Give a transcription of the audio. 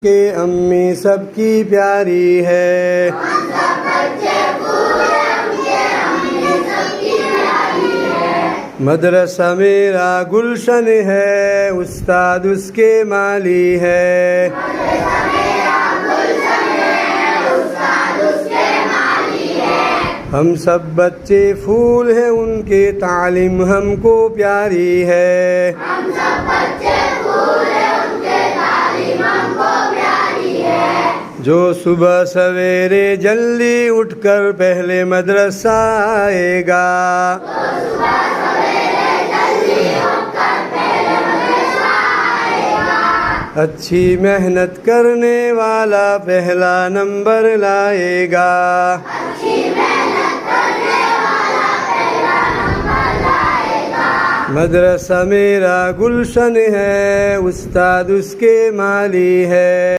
کہ امی سب کی پیاری ہے، مدرسہ میرا گلشن ہے، استاد اس کے مالی ہے، ہم سب بچے پھول ہیں ان کے، تعلیم ہم کو پیاری ہے، جو صبح سویرے جلدی اٹھ کر پہلے مدرسہ آئے گا، اچھی محنت کرنے والا پہلا نمبر لائے گا، مدرسہ میرا گلشن ہے، استاد اس کے مالی ہے۔